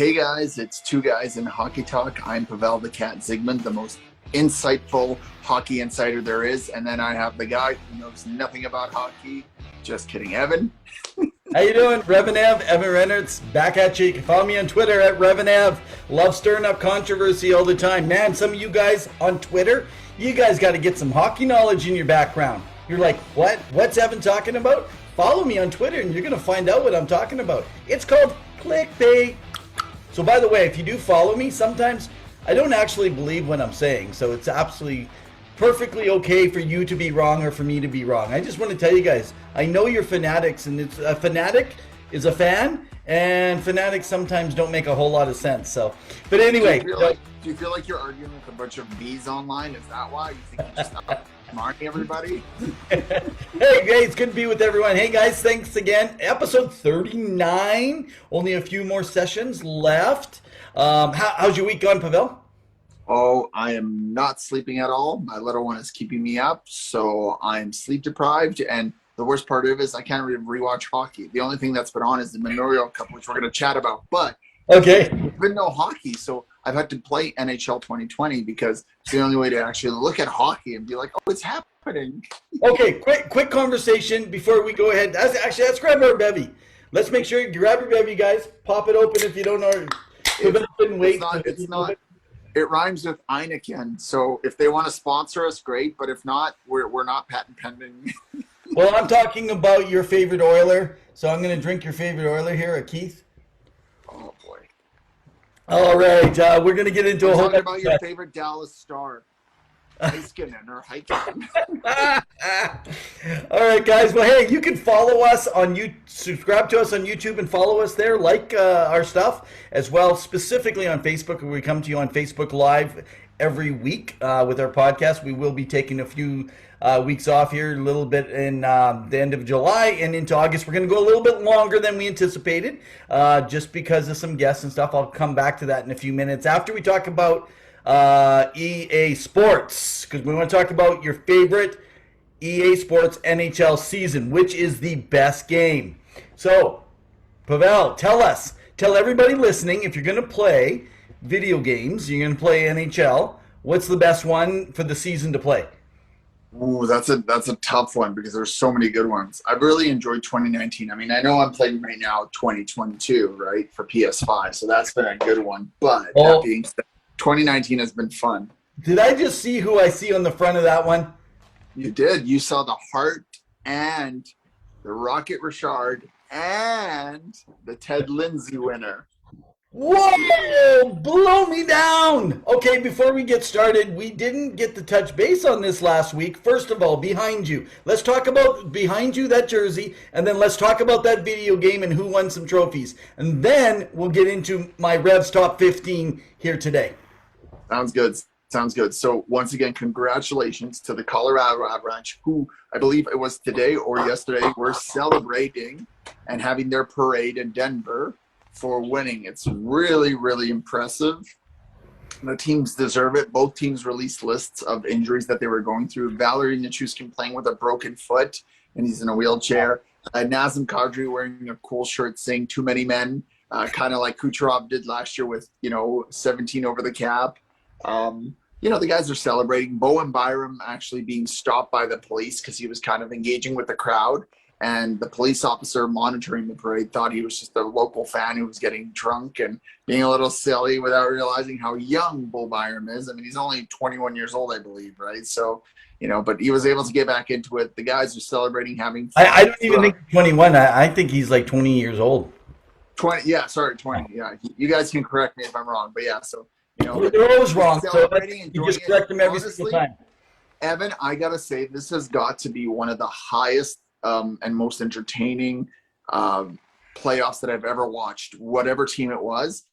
Hey guys, it's Two Guys in Hockey Talk. I'm Pavel the Cat Zygmunt, the most insightful hockey insider there is. And then I have the guy who knows nothing about hockey. Just kidding, Evan. How you doing? REVS, Evan Rennertz, back at you. You can follow me on Twitter at REVS. Love stirring up controversy all the time. Man, some of you guys on Twitter, you guys got to get some hockey knowledge in your background. You're like, what? What's Evan talking about? Follow me on Twitter and you're going to find out what I'm talking about. It's called clickbait. So by the way, if you do follow me, sometimes I don't actually believe what I'm saying. So it's absolutely perfectly okay for you to be wrong or for me to be wrong. I just want to tell you guys, I know you're fanatics, and it's a fanatic is a fan, and fanatics sometimes don't make a whole lot of sense. So, but anyway. Do you feel like you're arguing with a bunch of bees online? Is that why? You think you just marking everybody? Hey, it's good to be with everyone. Hey, guys, thanks again. Episode 39. Only a few more sessions left. How's your week going, Pavel? Oh, I am not sleeping at all. My little one is keeping me up, so I'm sleep deprived. And the worst part of it is I can't rewatch hockey. The only thing that's been on is the Memorial Cup, which we're going to chat about. But okay, there's been no hockey, so I've had to play NHL 2020 because it's the only way to actually look at hockey and be like, oh, it's happening. Okay, quick conversation before we go ahead. Let's grab our bevy. Let's make sure you grab your bevy, guys. Pop it open if you don't know. It's not. It rhymes with Heineken, so if they want to sponsor us, great. But if not, we're not patent pending. Well, I'm talking about your favorite Oiler, so I'm going to drink your favorite Oiler here, Keith. Oh boy! All right, we're going to get into a whole. Talking about your favorite Dallas Star, Heiskanen or Heiskanen. All right, guys. Well, hey, you can follow us on subscribe to us on YouTube and follow us there. Like our stuff as well, specifically on Facebook. We come to you on Facebook Live every week with our podcast. We will be taking a few weeks off here, a little bit in the end of July and into August. We're going to go a little bit longer than we anticipated, just because of some guests and stuff. I'll come back to that in a few minutes after we talk about EA Sports, because we want to talk about your favorite EA Sports NHL season, which is the best game. So, Pavel, tell everybody listening, if you're going to play video games, you're going to play NHL, what's the best one for the season to play? Ooh, that's a tough one because there's so many good ones. I've really enjoyed 2019. I mean, I know I'm playing right now 2022, right, for PS5, so that's been a good one. But that being said, 2019 has been fun. Did I just see who I see on the front of that one? You did. You saw the Hart and the Rocket Richard and the Ted Lindsay winner. Whoa! Blow me down! Okay, before we get started, we didn't get to touch base on this last week. First of all, behind you. Let's talk about behind you, that jersey, and then let's talk about that video game and who won some trophies. And then we'll get into my Revs Top 15 here today. Sounds good. So once again, congratulations to the Colorado Avalanche, who I believe it was today or yesterday were celebrating and having their parade in Denver for winning. It's really, really impressive. The teams deserve it. Both teams released lists of injuries that they were going through. Valeri Nichushkin playing with a broken foot, and he's in a wheelchair. Nazem Kadri wearing a cool shirt saying "Too many men," kind of like Kucherov did last year with 17 over the cap. The guys are celebrating. Bowen Byram actually being stopped by the police because he was kind of engaging with the crowd. And the police officer monitoring the parade thought he was just a local fan who was getting drunk and being a little silly without realizing how young Bull Byram is. I mean, he's only 21 years old, I believe, right? So, but he was able to get back into it. The guys are celebrating, having fun. I don't even think he's 21. I think he's like 20 years old. 20, yeah, sorry, 20. Yeah, you guys can correct me if I'm wrong. But yeah, so, they're always wrong. So you just correct them every single time. Evan, I got to say, this has got to be one of the highest and most entertaining playoffs that I've ever watched, whatever team it was,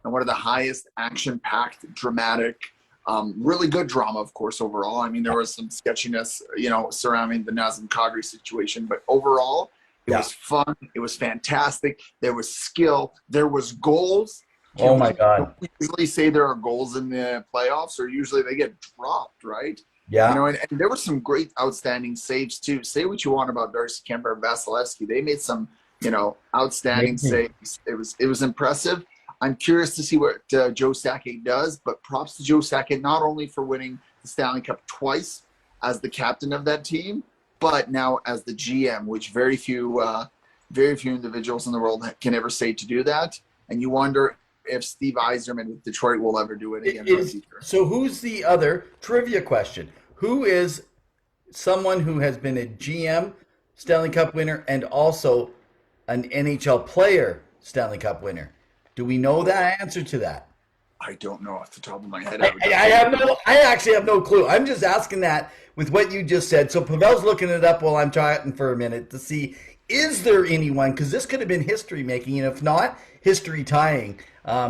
and one of the highest action-packed, dramatic, really good drama, of course, overall. I mean, there was some sketchiness, surrounding the Nazem Kadri situation, but overall, it was fun. It was fantastic. There was skill. There was goals. Oh, my God. We usually say there are goals in the playoffs, or usually they get dropped, right? Yeah. And there were some great outstanding saves too. Say what you want about Darcy Kemper and Vasilevsky. They made some, outstanding saves. It was impressive. I'm curious to see what Joe Sakic does, but props to Joe Sakic not only for winning the Stanley Cup twice as the captain of that team, but now as the GM, which very few individuals in the world can ever say to do that. And you wonder if Steve Yzerman with Detroit will ever do it again. So who's the other trivia question? Who is someone who has been a GM, Stanley Cup winner, and also an NHL player, Stanley Cup winner? Do we know that answer to that? I don't know off the top of my head. I actually have no clue. I'm just asking that with what you just said. So Pavel's looking it up while I'm chatting for a minute to see, is there anyone? Because this could have been history making, and if not, history tying.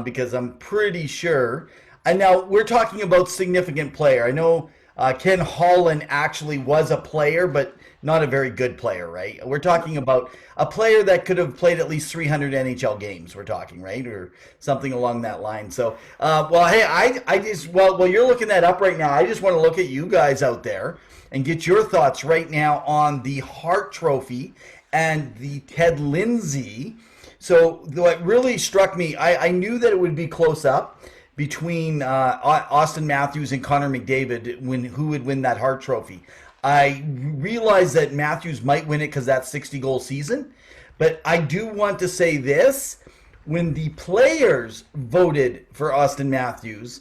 Because I'm pretty sure. And now we're talking about significant player. I know Ken Holland actually was a player, but not a very good player, right? We're talking about a player that could have played at least 300 NHL games, we're talking, right? Or something along that line. So, well, hey, I just, while you're looking that up right now, I just want to look at you guys out there and get your thoughts right now on the Hart Trophy and the Ted Lindsay. So what really struck me, I knew that it would be close up between Austin Matthews and Connor McDavid who would win that Hart Trophy. I realized that Matthews might win it because that 60-goal season. But I do want to say this. When the players voted for Austin Matthews,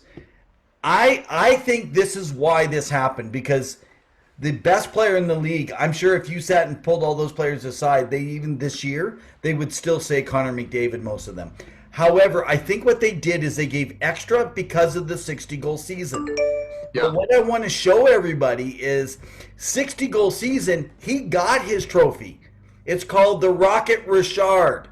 I think this is why this happened. Because the best player in the league, I'm sure if you sat and pulled all those players aside, even this year, they would still say Connor McDavid, most of them. However, I think what they did is they gave extra because of the 60-goal season. Yeah. But what I want to show everybody is 60-goal season, he got his trophy. It's called the Rocket Richard.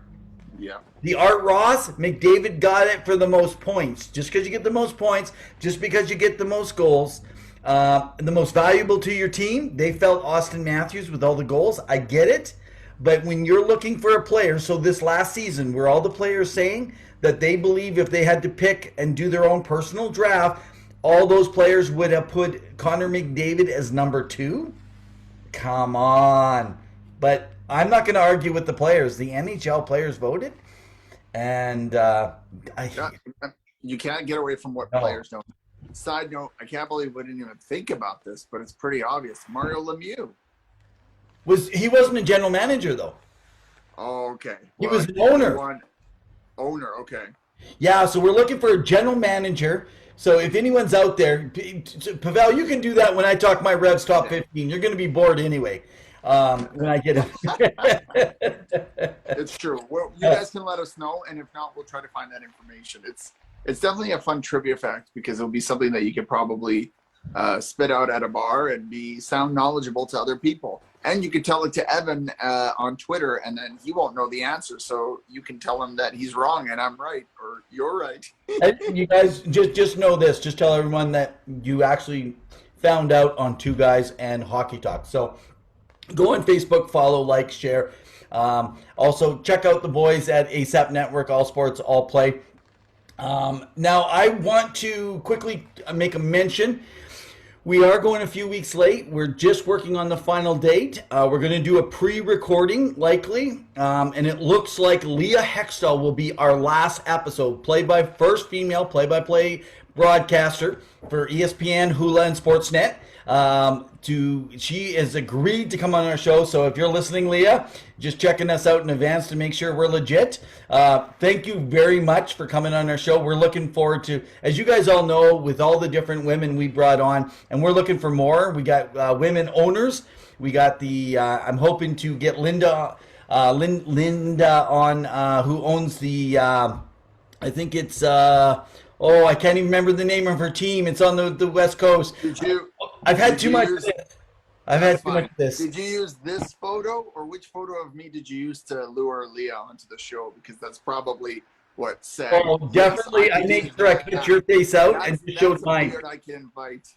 Yeah. The Art Ross, McDavid got it for the most points. Just because you get the most points, just because you get the most goals, the most valuable to your team, they felt Austin Matthews with all the goals. I get it. But when you're looking for a player, so this last season, were all the players saying that they believe if they had to pick and do their own personal draft, all those players would have put Connor McDavid as number 2? Come on. But I'm not going to argue with the players. The NHL players voted. And you can't get away from what players know. Side note, I can't believe we didn't even think about this, but it's pretty obvious. Mario Lemieux. He wasn't a general manager, though. Oh, okay. He was an owner. Owner, okay. Yeah, so we're looking for a general manager. So if anyone's out there, Pavel, you can do that when I talk my Revs top 15. You're going to be bored anyway when I get it. It's true. Well, you guys can let us know, and if not, we'll try to find that information. It's definitely a fun trivia fact because it'll be something that you could probably spit out at a bar and sound knowledgeable to other people. And you could tell it to Evan on Twitter, and then he won't know the answer. So you can tell him that he's wrong and I'm right, or you're right. And you guys just know this. Just tell everyone that you actually found out on Two Guys and Hockey Talk. So go on Facebook, follow, like, share. Also, check out the boys at ASAP Network, All Sports, All Play. Now, I want to quickly make a mention. We are going a few weeks late. We're just working on the final date. We're going to do a pre-recording, likely, and it looks like Leah Hextall will be our last episode. First female play-by-play broadcaster for ESPN, Hula, and Sportsnet. She has agreed to come on our show. So if you're listening, Leah, just checking us out in advance to make sure we're legit. Thank you very much for coming on our show. We're looking forward to, as you guys all know, with all the different women we brought on, and we're looking for more. We got women owners. We got I'm hoping to get Linda on, who owns the, I think it's, I can't even remember the name of her team. It's on the West Coast. I've had too much of this. Did you use this photo, or which photo of me did you use to lure Leah onto the show? Because that's probably what said. Oh, definitely. I made sure I put your face out and just showed mine. I can invite.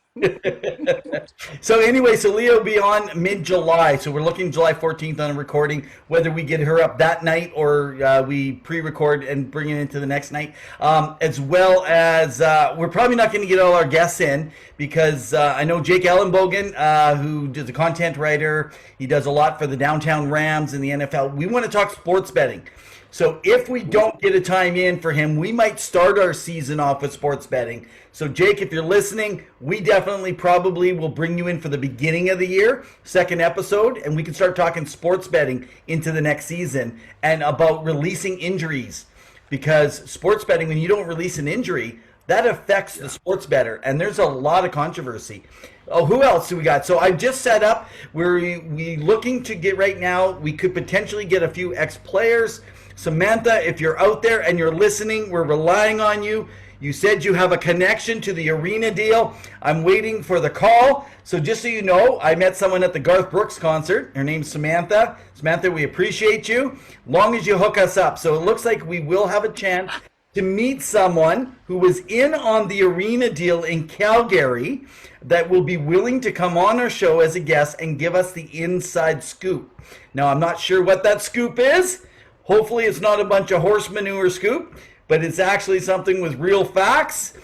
So anyway, so Leah will be on mid-July. So we're looking July 14th on a recording, whether we get her up that night or we pre-record and bring it into the next night. As well as we're probably not going to get all our guests in because I know Jake Ellenbogen, who is a content writer. He does a lot for the Downtown Rams and the NFL. We want to talk sports betting. So if we don't get a time in for him, we might start our season off with sports betting. So Jake, if you're listening, we definitely probably will bring you in for the beginning of the year, second episode, and we can start talking sports betting into the next season and about releasing injuries. Because sports betting, when you don't release an injury, that affects the sports bettor, and there's a lot of controversy. Oh, who else do we got? So I've just set up, we looking to get right now, we could potentially get a few ex-players. Samantha, if you're out there and you're listening, we're relying on you. You said you have a connection to the arena deal. I'm waiting for the call. So just so you know, I met someone at the Garth Brooks concert. Her name's Samantha. Samantha, we appreciate you. Long as you hook us up. So it looks like we will have a chance to meet someone who was in on the arena deal in Calgary that will be willing to come on our show as a guest and give us the inside scoop. Now, I'm not sure what that scoop is. Hopefully it's not a bunch of horse manure scoop, but it's actually something with real facts.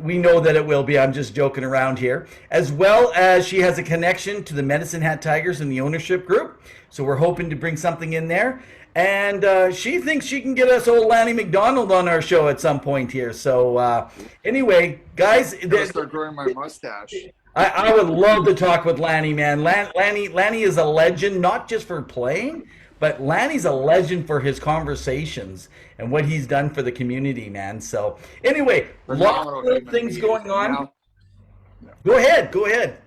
We know that it will be. I'm just joking around here. As well as she has a connection to the Medicine Hat Tigers and the ownership group. So we're hoping to bring something in there. And she thinks she can get us old Lanny McDonald on our show at some point here. So anyway, guys. I'll start growing my mustache. I would love to talk with Lanny, man. Lanny is a legend, not just for playing, but Lanny's a legend for his conversations and what he's done for the community, man. So anyway, lots of things going on. Go ahead.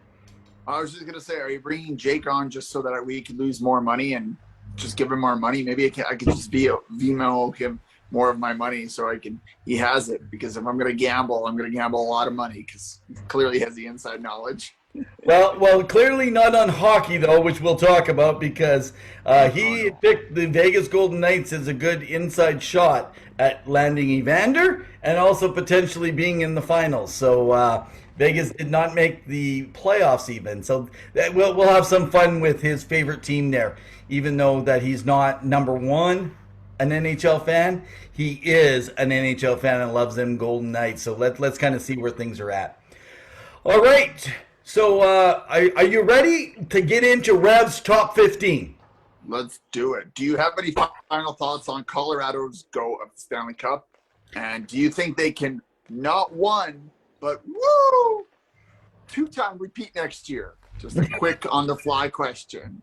I was just going to say, are you bringing Jake on just so that we can lose more money and just give him more money? Maybe I could just Venmo him more of my money so he has it. Because if I'm going to gamble, I'm going to gamble a lot of money because he clearly has the inside knowledge. Well, clearly not on hockey, though, which we'll talk about because he picked the Vegas Golden Knights as a good inside shot at landing Evander and also potentially being in the finals. So Vegas did not make the playoffs even. So we'll have some fun with his favorite team there, even though that he's not number one, an NHL fan. He is an NHL fan and loves them Golden Knights. So let's kind of see where things are at. All right. So are you ready to get into REVS Top 15? Let's do it. Do you have any final thoughts on Colorado's go of the Stanley Cup? And do you think they can not one, but two-time repeat next year? Just a quick on-the-fly question.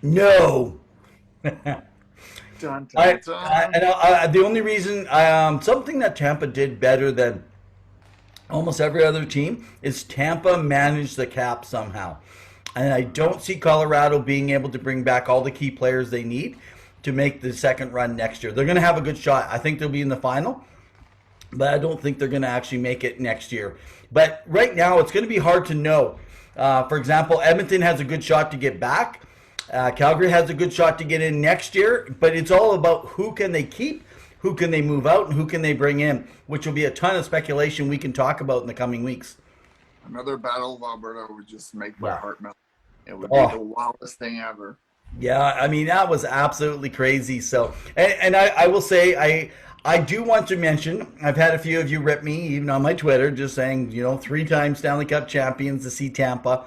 No. Dun, dun, dun. The only reason, something that Tampa did better than almost every other team is Tampa managed the cap somehow. And I don't see Colorado being able to bring back all the key players they need to make the second run next year. They're going to have a good shot. I think they'll be in the final, but I don't think they're going to actually make it next year. But right now, it's going to be hard to know. For example, Edmonton has a good shot to get back. Calgary has a good shot to get in next year, but it's all about who can they keep, who can they move out, and who can they bring in, which will be a ton of speculation we can talk about in the coming weeks. Another Battle of Alberta would just make my heart melt. It would be the wildest thing ever. Yeah, I mean, that was absolutely crazy. So, and I will say, I do want to mention, I've had a few of you rip me, even on my Twitter, just saying, 3-time Stanley Cup champions to see Tampa.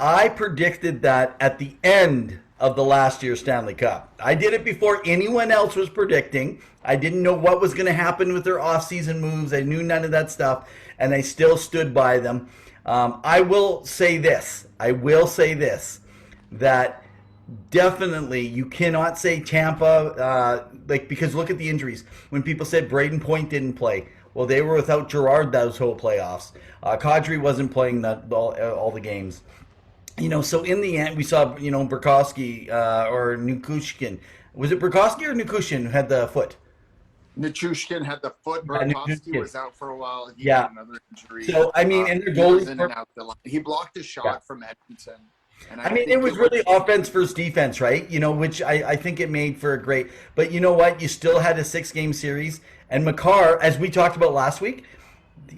I predicted that at the end of the last year's Stanley Cup. I did it before anyone else was predicting. I didn't know what was going to happen with their offseason moves. I knew none of that stuff, and I still stood by them. I will say this, that definitely you cannot say Tampa, because look at the injuries. When people said Braden Point didn't play, well, they were without Gerard those whole playoffs. Kadri wasn't playing all the games. So in the end, we saw, Burkowski or Nichushkin. Was it Burkowski or Nichushkin who had the foot? Nichushkin had the foot. Burkowski was out for a while. He had another injury. So, and their goalies he blocked a shot from Edmonton. And it was really offense versus defense, right? Which I think it made for a great. But you know what? You still had a 6-game series. And Makar, as we talked about last week,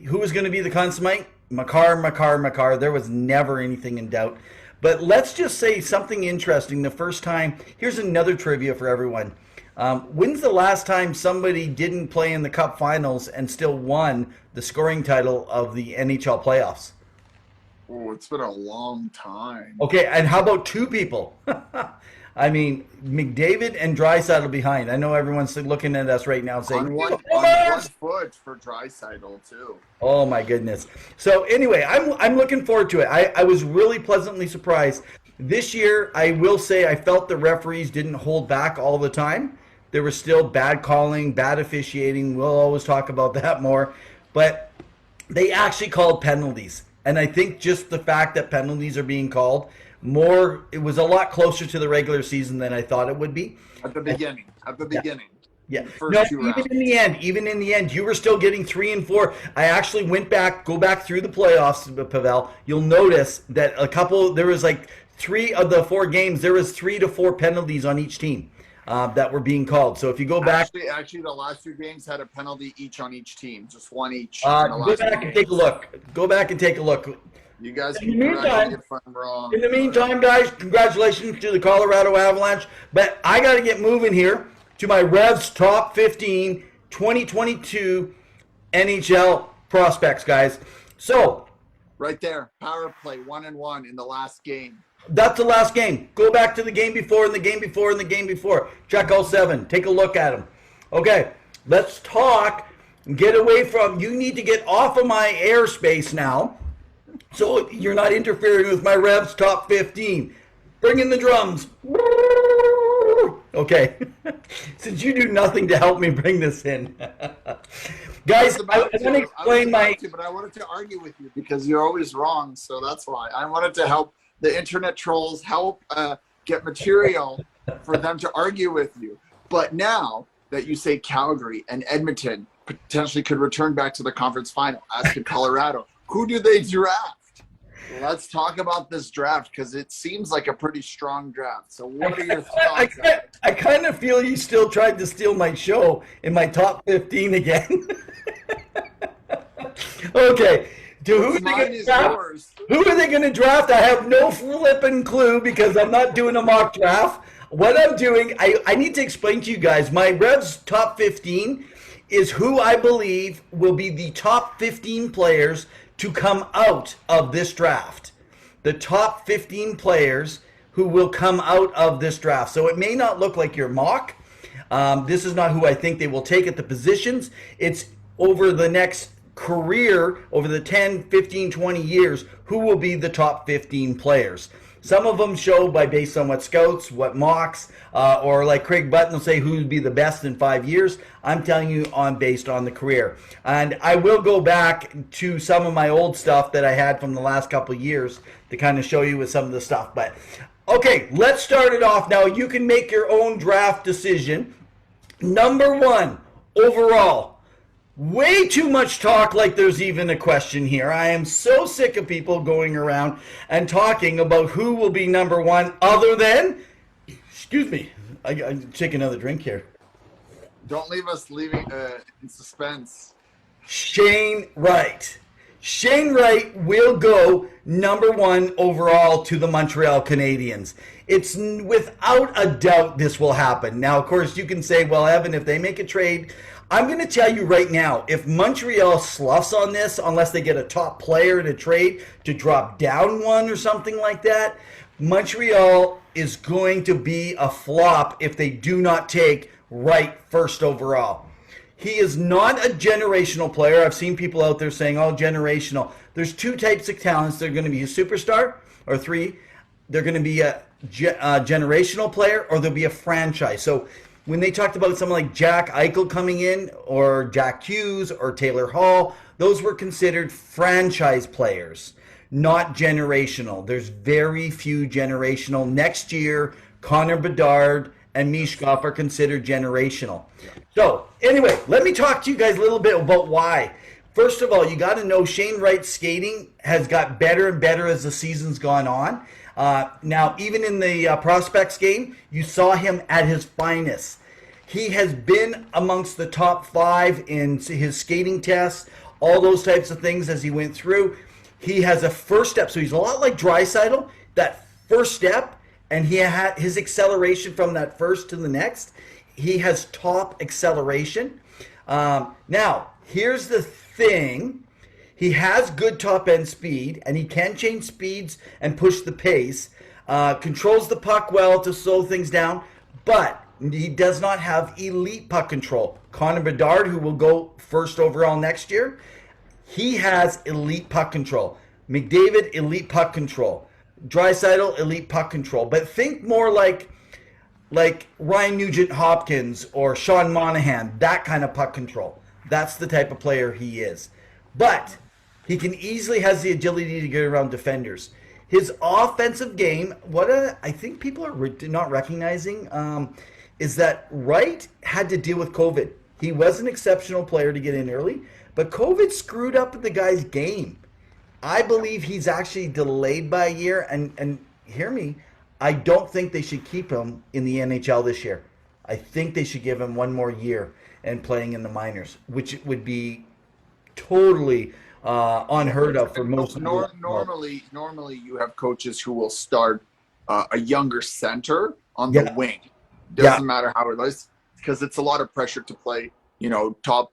Who was going to be the Conn Smythe? Makar. There was never anything in doubt. But let's just say something interesting. The first time, here's another trivia for everyone. When's the last time somebody didn't play in the Cup Finals and still won the scoring title of the NHL playoffs? Oh, it's been a long time. Okay, and how about two people? I mean, McDavid and Draisaitl behind. I know everyone's looking at us right now saying, on one foot for Draisaitl too. Oh my goodness. So anyway, I'm looking forward to it. I was really pleasantly surprised. This year, I will say I felt the referees didn't hold back all the time. There was still bad calling, bad officiating. We'll always talk about that more. But they actually called penalties. And I think just the fact that penalties are being called more, it was a lot closer to the regular season than I thought it would be. At the beginning. Yeah. No, even in the end, you were still getting 3 and 4. I actually go back through the playoffs, Pavel. You'll notice that there was like 3 of the 4 games, there was 3 to 4 penalties on each team that were being called. So if you go back. Actually, the last 2 games had a penalty each on each team, just 1 each. Go back and take a look. Go back and take a look. You guys can correct me if I'm wrong. In the meantime, guys, congratulations to the Colorado Avalanche. But I got to get moving here to my REVS Top 15 2022 NHL Prospects, guys. So, right there, power play 1-1 in the last game. That's the last game. Go back to the game before and the game before and the game before. Check all 7. Take a look at them. Okay, let's talk. Get away from. You need to get off of my airspace now, so you're not interfering with my REVS Top 15. Bring in the drums. Okay. Since you do nothing to help me bring this in. Guys, I want to explain but I wanted to argue with you because you're always wrong, so that's why. I wanted to help the internet trolls get material for them to argue with you. But now that you say Calgary and Edmonton potentially could return back to the conference final, as could Colorado, who do they draft? Let's talk about this draft because it seems like a pretty strong draft. So what are your thoughts? I kind of feel you still tried to steal my show in my top 15 again. Okay. Who are they going to draft? I have no flipping clue because I'm not doing a mock draft. What I'm doing, I need to explain to you guys. My REVS Top 15 is who I believe will be the top 15 players to come out of this draft. The top 15 players who will come out of this draft. So it may not look like your mock. This is not who I think they will take at the positions. It's over the next career, over the 10, 15, 20 years, who will be the top 15 players. Some of them show based on what scouts, what mocks, or like Craig Button will say who would be the best in 5 years. I'm telling you based on the career. And I will go back to some of my old stuff that I had from the last couple of years to kind of show you with some of the stuff. But okay, let's start it off now. You can make your own draft decision. Number 1, overall. Way too much talk like there's even a question here. I am so sick of people going around and talking about who will be number 1 other than, excuse me, I take another drink here. Don't leave us in suspense. Shane Wright. Shane Wright will go number 1 overall to the Montreal Canadiens. It's without a doubt this will happen. Now, of course, you can say, well, Evan, if they make a trade, I'm going to tell you right now, if Montreal sloughs on this, unless they get a top player in a trade to drop down 1 or something like that, Montreal is going to be a flop if they do not take Wright first overall. He is not a generational player. I've seen people out there saying, oh, generational. There's 2 types of talents. They're going to be a superstar, or 3. They're going to be a generational player, or they'll be a franchise. So when they talked about someone like Jack Eichel coming in, or Jack Hughes, or Taylor Hall, those were considered franchise players, not generational. There's very few generational. Next year, Connor Bedard and Mishkov are considered generational. So, anyway, let me talk to you guys a little bit about why. First of all, you got to know Shane Wright's skating has got better and better as the season's gone on. Now, even in the Prospects game, you saw him at his finest. He has been amongst the top 5 in his skating tests all those types of things as he went through. He has a first step, so he's a lot like Draisaitl. That first step, and he had his acceleration from that first to the next. He has top acceleration. Now, here's the thing. He has good top end speed, and he can change speeds and push the pace. Controls the puck well to slow things down, but he does not have elite puck control. Connor Bedard, who will go first overall next year, he has elite puck control. McDavid, elite puck control. Draisaitl, elite puck control. But think more like Ryan Nugent-Hopkins or Sean Monahan, that kind of puck control. That's the type of player he is. But he can easily has the agility to get around defenders. His offensive game, I think people are not recognizing, is that Wright had to deal with COVID. He was an exceptional player to get in early, but COVID screwed up the guy's game. I believe he's actually delayed by a year, and hear me, I don't think they should keep him in the NHL this year. I think they should give him one more year and playing in the minors, which would be totally unheard of for most. Normally, you have coaches who will start a younger center on the wing. Doesn't matter how it is, because it's a lot of pressure to play. Top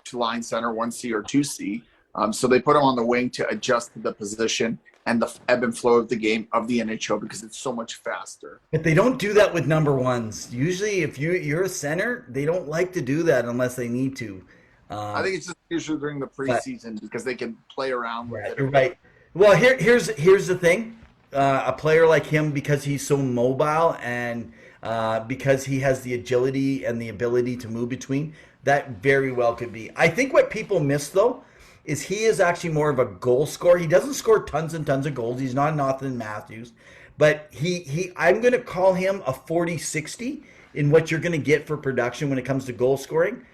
two line center, 1C or 2C. So they put him on the wing to adjust to the position and the ebb and flow of the game of the NHL because it's so much faster. But they don't do that with number ones. Usually, if you're a center, they don't like to do that unless they need to. I think it's just usually during the preseason because they can play around with it. You're right. Well, here's the thing. A player like him, because he's so mobile and because he has the agility and the ability to move between, that very well could be. I think what people miss, though, is he is actually more of a goal scorer. He doesn't score tons and tons of goals. He's not Nathan Matthews. But I'm going to call him a 40-60 in what you're going to get for production when it comes to goal scoring.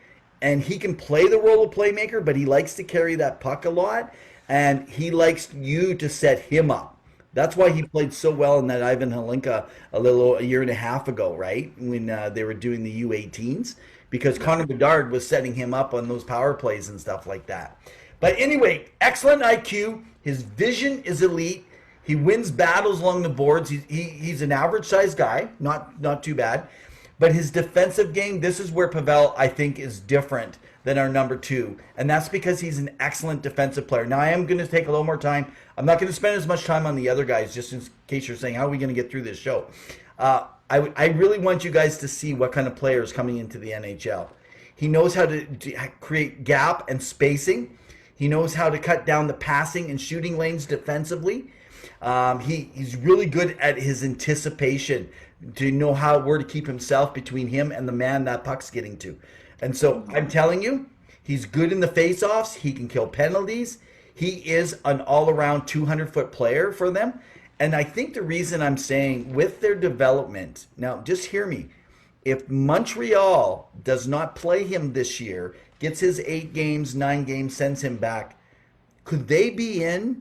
And he can play the role of playmaker, but he likes to carry that puck a lot. And he likes you to set him up. That's why he played so well in that Ivan Halinka a year and a half ago, right? When they were doing the U18s. Because Connor Bedard was setting him up on those power plays and stuff like that. But anyway, excellent IQ. His vision is elite. He wins battles along the boards. He's an average-sized guy, not too bad. But his defensive game, this is where Pavel, I think, is different than our number two. And that's because he's an excellent defensive player. Now, I am going to take a little more time. I'm not going to spend as much time on the other guys, just in case you're saying, how are we going to get through this show? I really want you guys to see what kind of player is coming into the NHL. He knows how to create gap and spacing. He knows how to cut down the passing and shooting lanes defensively. He's really good at his anticipation to know where to keep himself between him and the man that puck's getting to. And so I'm telling you, he's good in the face-offs. He can kill penalties. He is an all-around 200-foot player for them. And I think the reason I'm saying with their development, now just hear me, if Montreal does not play him this year, gets his 8 games, 9 games, sends him back, could they be in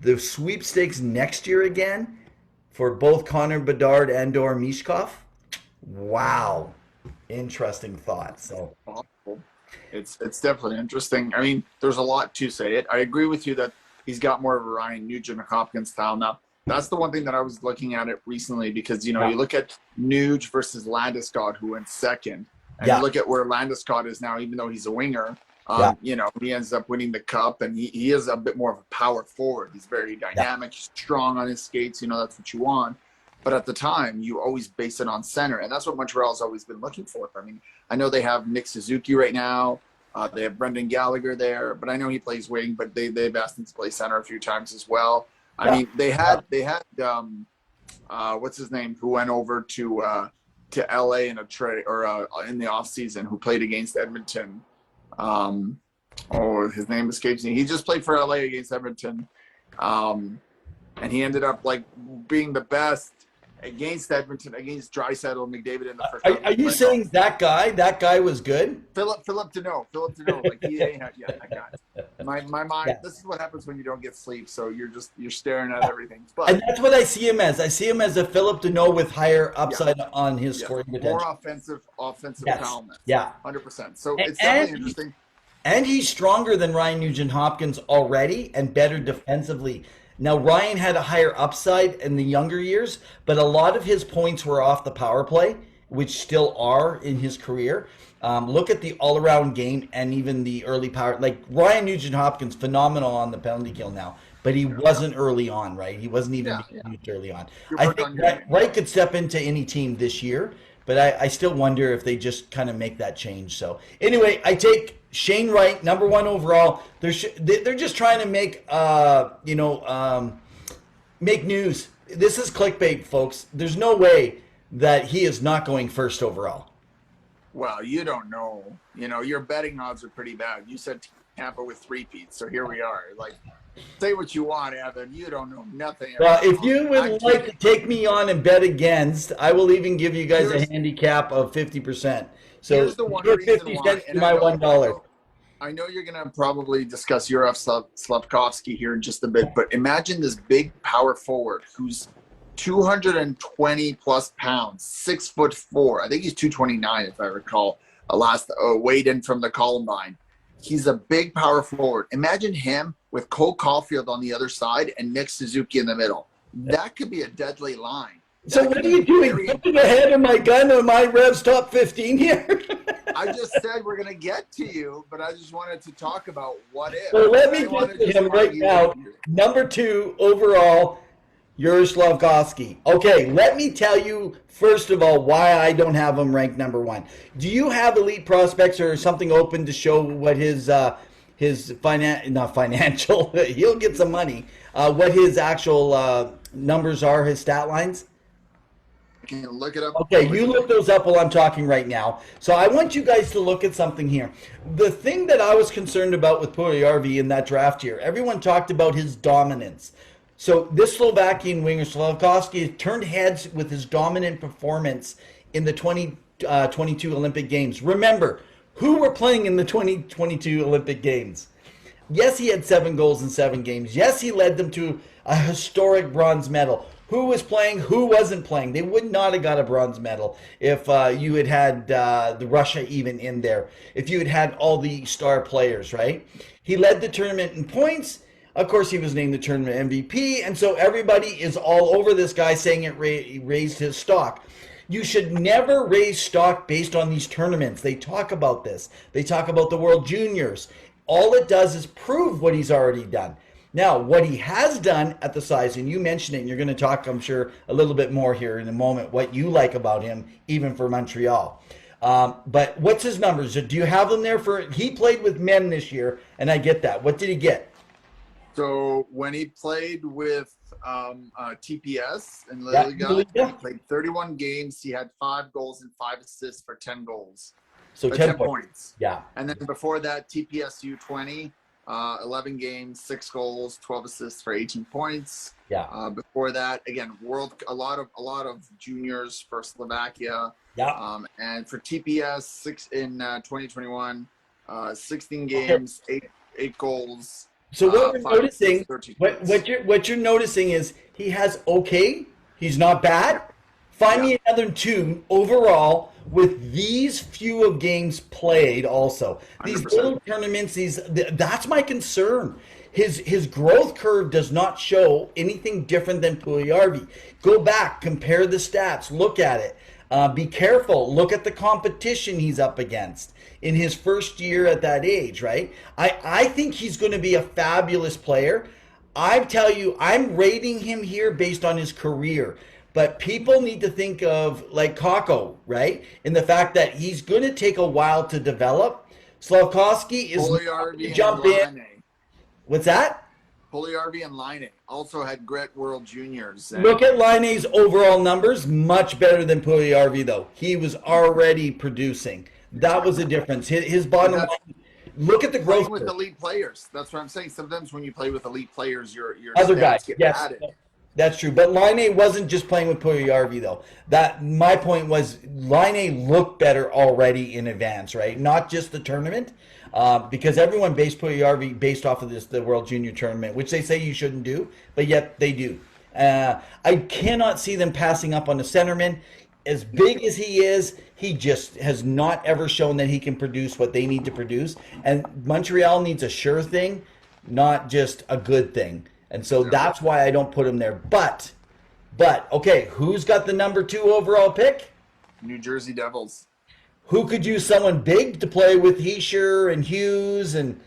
the sweepstakes next year again for both Connor Bedard and or Mishkov? Wow. Interesting thought. So it's definitely interesting. I mean, there's a lot to say. I agree with you that he's got more of a Ryan Nugent-Hopkins style now. That's the one thing that I was looking at it recently because, you look at Nuge versus Landeskog, who went second. And you look at where Landeskog is now, even though he's a winger, he ends up winning the cup, and he is a bit more of a power forward. He's very dynamic, strong on his skates. That's what you want. But at the time, you always base it on center, and that's what Montreal's always been looking for. I mean, I know they have Nick Suzuki right now. They have Brendan Gallagher there, but I know he plays wing, but they've asked him to play center a few times as well. I mean, they had what's his name, who went over to LA in a trade or in the off season, who played against Edmonton. His name escapes me. He just played for LA against Edmonton, and he ended up being the best against Edmonton, against Draisaitl and McDavid in the first round. Are you saying that guy? That guy was good? Philip Deneau. That guy. My mind. This is what happens when you don't get sleep. So you're staring at everything. But and that's what I see him as. I see him as a Philip Deneau with higher upside on his scoring potential. More offensive talent. Yeah, 100%. So it's definitely interesting. And he's stronger than Ryan Nugent-Hopkins already and better defensively. Now, Ryan had a higher upside in the younger years, but a lot of his points were off the power play, which still are in his career. Look at the all-around game and even the early power. Like, Ryan Nugent-Hopkins, phenomenal on the penalty kill now, but he wasn't early on, right? He wasn't even used early on. I think Wright could step into any team this year, but I still wonder if they just kind of make that change. So, anyway, I take Shane Wright, number 1 overall. They're just trying to make make news. This is clickbait, folks. There's no way that he is not going first overall. Well, you don't know. Your betting odds are pretty bad. You said Tampa with 3-peats, so here we are. Like, say what you want, Evan. You don't know nothing. Well, if you would like to take me on and bet against, I will even give you guys a handicap of 50%. So here's the one reason 50 why, cents to my $1. I know you're going to probably discuss Juraj Slafkovsky here in just a bit, but imagine this big power forward who's 220 plus pounds, 6'4". I think he's 229 if I recall. Last weighed in from the Columbine. He's a big power forward. Imagine him with Cole Caulfield on the other side and Nick Suzuki in the middle. That could be a deadly line. So what are you doing? Putting ahead of my gun on my REVS top 15 here? I just said we're going to get to you, but I just wanted to talk about what if. So let me get to him right now. Number 2 overall, Juraj Slafkovsky. Okay, let me tell you, first of all, why I don't have him ranked number 1. Do you have elite prospects or something open to show what his not financial, he'll get some money, what his actual numbers are, his stat lines? I can look it up. Okay, you look those up while I'm talking right now. So I want you guys to look at something here. The thing that I was concerned about with Puljujarvi in that draft year, everyone talked about his dominance. So this Slovakian winger, Slafkovsky, turned heads with his dominant performance in the 2022 Olympic Games. Remember, who were playing in the 2022 Olympic Games? Yes, he had 7 goals in 7 games. Yes, he led them to a historic bronze medal. Who was playing? Who wasn't playing? They would not have got a bronze medal if you had the Russia even in there. If you had had all the star players, right? He led the tournament in points. Of course, he was named the tournament MVP, and so everybody is all over this guy saying it raised his stock. You should never raise stock based on these tournaments. They talk about this. They talk about the World Juniors. All it does is prove what he's already done. Now, what he has done at the size, and you mentioned it, and you're going to talk, I'm sure, a little bit more here in a moment, what you like about him, even for Montreal. But what's his numbers? Do you have them there for, he played with men this year, and I get that. What did he get? So when he played with TPS in La Liga, he played 31 games. He had 5 goals and 5 assists for 10 goals. So 10 points. Yeah. And then before that, TPS U20, 11 games, 6 goals, 12 assists for 18 points. Yeah. Before that, again, a lot of juniors for Slovakia. Yeah. And for TPS, in 2021, 16 games, 8 goals. So what we're noticing, what you're noticing is he has he's not bad. Find me another 2 overall with these few of games played also. These 100%. Little tournaments, that's my concern. His growth curve does not show anything different than Puljujarvi. Go back, compare the stats, look at it. Be careful, look at the competition he's up against in his first year at that age, right? I think he's going to be a fabulous player. I tell you, I'm rating him here based on his career. But people need to think of like Kakko, right? In the fact that he's going to take a while to develop. Slafkovsky is going to jump in. What's that? Puljujarvi and Laine also had great World Juniors. Look at Laine's overall numbers, much better than Puljujarvi though. He was already producing. That was the difference. His bottom line. Look at the growth with elite players. That's what I'm saying. Sometimes when you play with elite players, your other guys get yes. added. That's true. But Laine wasn't just playing with Puljujarvi, though. My point was Laine looked better already in advance, right? Not just the tournament, because everyone based Puljujarvi based off of the World Junior Tournament, which they say you shouldn't do, but yet they do. I cannot see them passing up on the centerman. as big as he is, he just has not ever shown that he can produce what they need to produce. And Montreal needs a sure thing, not just a good thing. And so that's why I don't put him there. But okay, who's got the number 2 overall pick? New Jersey Devils. Who could use someone big to play with Heischer and Hughes and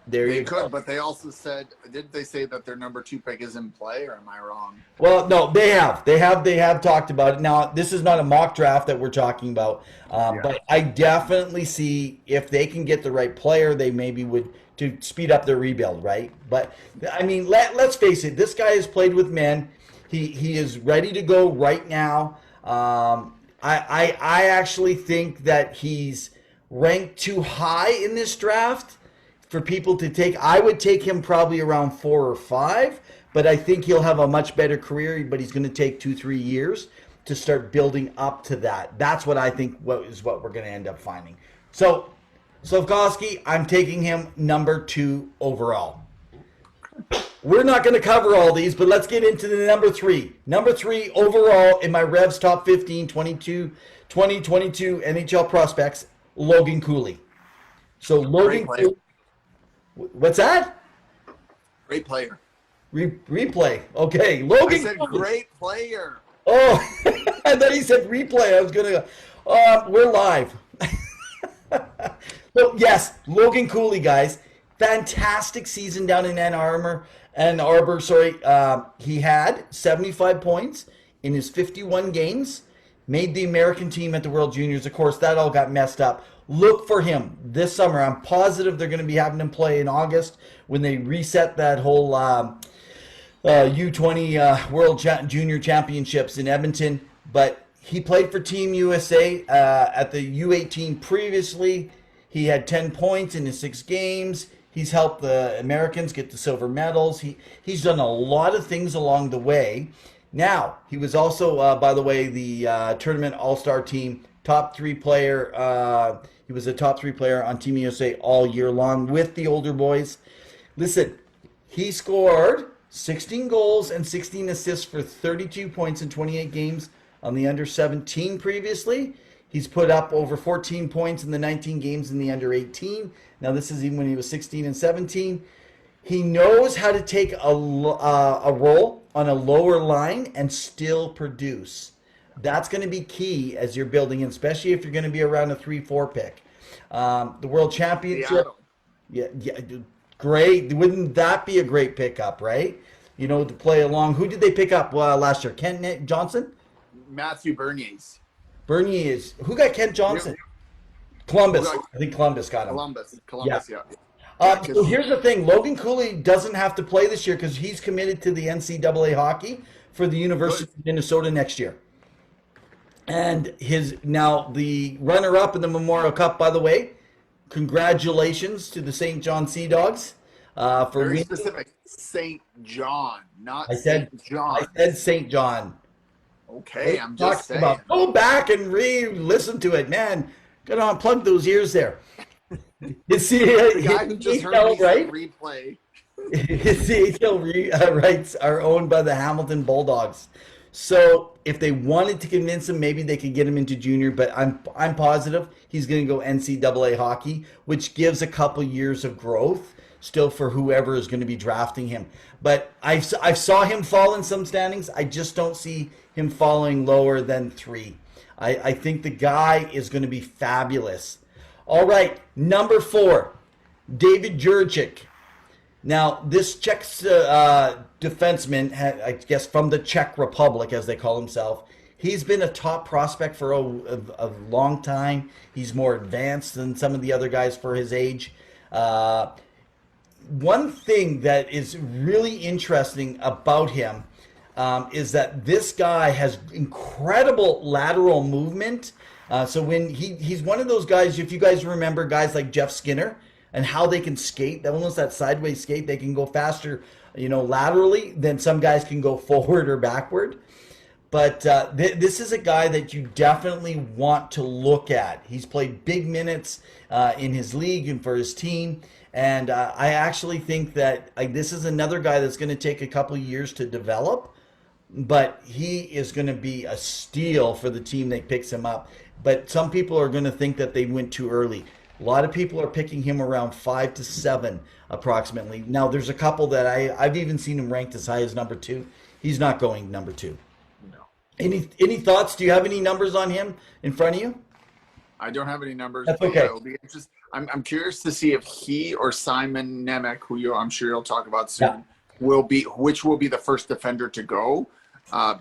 there They you go. could, but they also said, didn't they say that their number 2 pick is in play, or am I wrong? Well, no, they have talked about it. Now, this is not a mock draft that we're talking about, but I definitely see if they can get the right player, they maybe would to speed up their rebuild, right? But I mean, let's face it, this guy has played with men. He is ready to go right now. I actually think that he's ranked too high in this draft for people to take. I would take him probably around 4 or 5, but I think he'll have a much better career, but he's going to take 2-3 years to start building up to that. That's what I think is what we're going to end up finding. So, Slavkovsky, I'm taking him number 2 overall. We're not going to cover all these, but let's get into the number 3. Number 3 overall in my REVS Top 15 2022 NHL Prospects, Logan Cooley. So Logan Cooley. What's that? Great player. Replay. Okay, Logan. I said Cooley. great player. Oh, I thought he said replay. I was gonna go. We're live. So yes, Logan Cooley, guys, fantastic season down in Ann Arbor. He had 75 points in his 51 games. Made the American team at the World Juniors. Of course, that all got messed up. Look for him this summer. I'm positive they're going to be having him play in August when they reset that whole U20 World Junior Championships in Edmonton. But he played for Team USA at the U18 previously. He had 10 points in his 6 games. He's helped the Americans get the silver medals. He's done a lot of things along the way. Now, he was also, by the way, the tournament all-star team top 3 player. He was a top 3 player on Team USA all year long with the older boys. Listen, he scored 16 goals and 16 assists for 32 points in 28 games on the under 17 previously. He's put up over 14 points in the 19 games in the under 18. Now, this is even when he was 16 and 17. He knows how to take a role on a lower line and still produce. That's going to be key as you're building, especially if you're going to be around a 3-4 pick. The World Championship, yeah, great. Wouldn't that be a great pickup, right? You know, to play along. Who did they pick up last year? Kent Johnson? Matthew Bernier's. Who got Kent Johnson? Columbus. I think Columbus got him. Columbus, yeah. So here's the thing. Logan Cooley doesn't have to play this year because he's committed to the NCAA hockey for the University of Minnesota next year. And the runner-up in the Memorial Cup, by the way, congratulations to the St. John Sea Dogs. For Very specific. St. John, not St. John. I said St. John. Okay, I'm just saying. Go back and re-listen to it, man. Gotta unplug those ears there. The guy who just heard me say replay. His CHL rights are owned by the Hamilton Bulldogs. So if they wanted to convince him, maybe they could get him into junior. But I'm positive he's going to go NCAA hockey, which gives a couple years of growth still for whoever is going to be drafting him. But I saw him fall in some standings. I just don't see him falling lower than 3. I think the guy is going to be fabulous. All right, number 4, David Jurčík. Now, this Czech defenseman, I guess from the Czech Republic, as they call himself, he's been a top prospect for a long time. He's more advanced than some of the other guys for his age. One thing that is really interesting about him is that this guy has incredible lateral movement. So when he's one of those guys, if you guys remember guys like Jeff Skinner and how they can skate, almost that sideways skate, they can go faster, laterally than some guys can go forward or backward. But this is a guy that you definitely want to look at. He's played big minutes in his league and for his team. And I actually think that this is another guy that's going to take a couple of years to develop. but he is going to be a steal for the team that picks him up. But some people are going to think that they went too early. A lot of people are picking him around 5 to 7 approximately. Now, there's a couple that I've even seen him ranked as high as number 2. He's not going number 2. No. Any thoughts? Do you have any numbers on him in front of you? I don't have any numbers. That's okay. It'll be interesting. I'm curious to see if he or Simon Nemec, who I'm sure you'll talk about soon, which will be the first defender to go.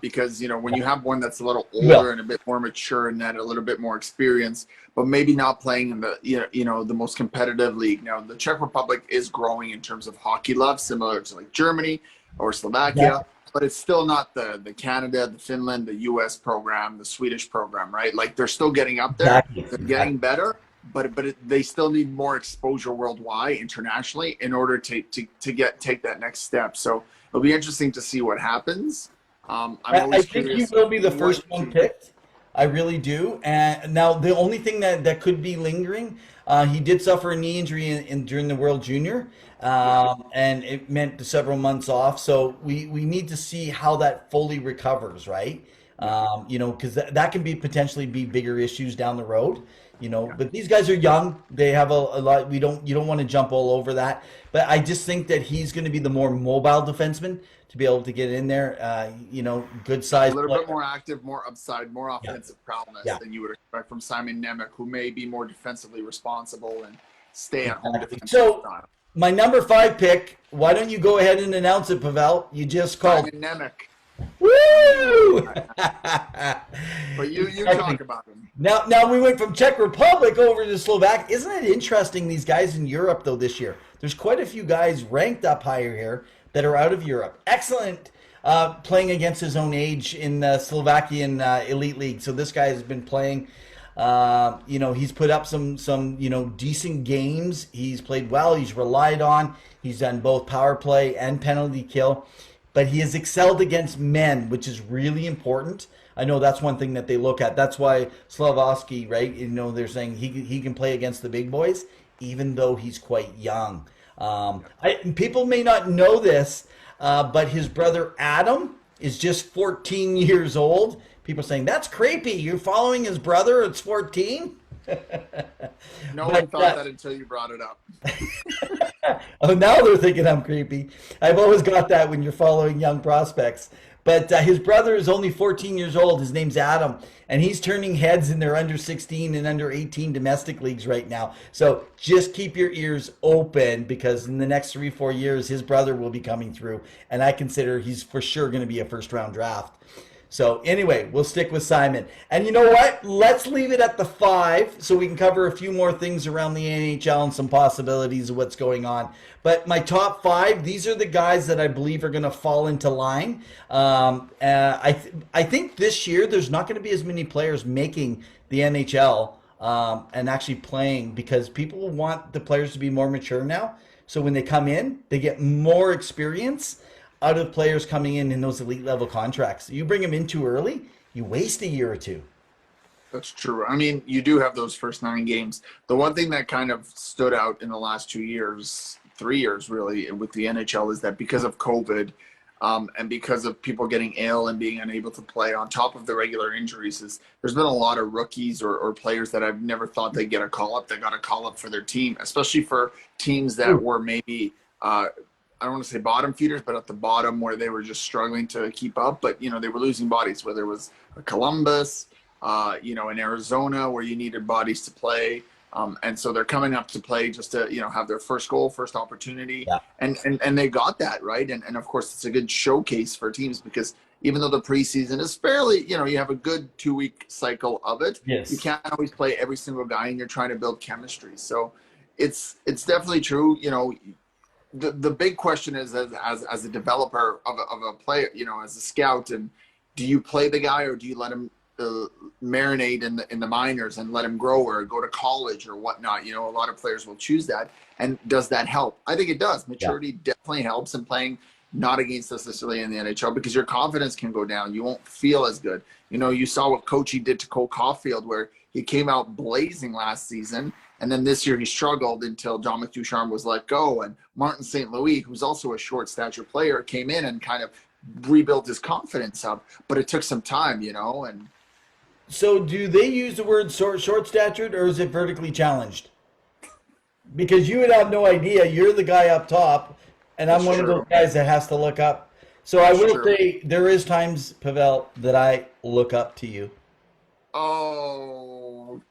Because, when you have one that's a little older and a bit more mature and had a little bit more experience, but maybe not playing in the, the most competitive league. Now, the Czech Republic is growing in terms of hockey love, similar to like Germany or Slovakia, but it's still not the Canada, the Finland, the US program, the Swedish program, right? Like they're still getting up there. They're getting better, but they still need more exposure worldwide, internationally, in order to take that next step. So it'll be interesting to see what happens. I think he will be the first one picked. I really do. And now the only thing that could be lingering, he did suffer a knee injury during the World Junior, and it meant several months off. So we need to see how that fully recovers, right? Because that can potentially be bigger issues down the road. But these guys are young. They have a lot. You don't want to jump all over that. But I just think that he's going to be the more mobile defenseman to be able to get in there. Good size. A little bit more active, more upside, more offensive prowess than you would expect from Simon Nemec, who may be more defensively responsible and stay at home defensive style. My number 5 pick. Why don't you go ahead and announce it, Pavel? You just called Simon Nemec. Woo! But you talk about him. Now we went from Czech Republic over to Slovakia. Isn't it interesting, these guys in Europe, though, this year? There's quite a few guys ranked up higher here that are out of Europe. Excellent playing against his own age in the Slovakian Elite League. So this guy has been playing, he's put up some decent games. He's played well. He's relied on. He's done both power play and penalty kill. But he has excelled against men, which is really important. I know that's one thing that they look at. That's why Slavovsky, right? They're saying he can play against the big boys, even though he's quite young. People may not know this, but his brother Adam is just 14 years old. People are saying, that's creepy. You're following his brother at 14? No one thought that until you brought it up. Oh, now they're thinking I'm creepy. I've always got that when you're following young prospects. But his brother is only 14 years old. His name's Adam, and he's turning heads in their under 16 and under 18 domestic leagues right now. So just keep your ears open, because in the next 3-4 years, his brother will be coming through, and I consider he's for sure going to be a first-round draft. So anyway, we'll stick with Simon. And you know what? Let's leave it at the 5 so we can cover a few more things around the NHL and some possibilities of what's going on. But my top 5, these are the guys that I believe are going to fall into line. I think this year there's not going to be as many players making the NHL and actually playing, because people want the players to be more mature now. So when they come in, they get more experience out of players coming in those elite level contracts. You bring them in too early, you waste a year or two. That's true. I mean, you do have those first 9 games. The one thing that kind of stood out in the last 2 years, 3 years really, with the NHL is that because of COVID and because of people getting ill and being unable to play on top of the regular injuries, there's been a lot of rookies or players that I've never thought they'd get a call-up. They got a call-up for their team, especially for teams that were maybe I don't want to say bottom feeders, but at the bottom where they were just struggling to keep up. But, they were losing bodies, whether it was a Columbus, in Arizona, where you needed bodies to play. And so they're coming up to play just to, have their first goal, first opportunity. Yeah. And they got that, right? And of course, it's a good showcase for teams, because even though the preseason is fairly, you have a good 2-week cycle of it. Yes. You can't always play every single guy, and you're trying to build chemistry. So it's definitely true, The big question is, as a developer of a player, as a scout, and do you play the guy, or do you let him marinate in the minors and let him grow, or go to college or whatnot? A lot of players will choose that. And does that help? I think it does. Maturity definitely helps in playing not against necessarily in the NHL, because your confidence can go down. You won't feel as good. You saw what Coachy did to Cole Caulfield, where he came out blazing last season. And then this year he struggled until Dominic Ducharme was let go. And Martin St. Louis, who's also a short stature player, came in and kind of rebuilt his confidence up. But it took some time, and So do they use the word short statured, or is it vertically challenged? Because you would have no idea. You're the guy up top, and I'm it's one of those true. guys that has to look up. So I It's will true. say there is times, Pavel, that I look up to you. Oh,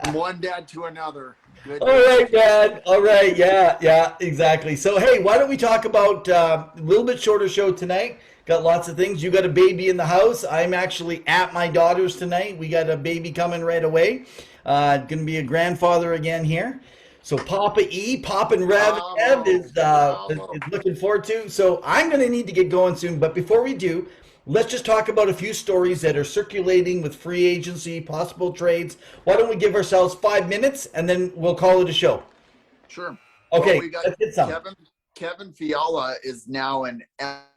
from one dad to another. All Goodness. right, Dad. All right. Yeah, exactly. So, hey, why don't we talk about a little bit shorter show tonight? Got lots of things. You got a baby in the house. I'm actually at my daughter's tonight. We got a baby coming right away. Going to be a grandfather again here. So Papa E, Pop and Rev Ev Bravo. is looking forward to. So I'm going to need to get going soon. But before we do, let's just talk about a few stories that are circulating with free agency, possible trades. Why don't we give ourselves 5 minutes and then we'll call it a show? Sure. Okay, Well, we got let's hit some. Kevin Fiala is now an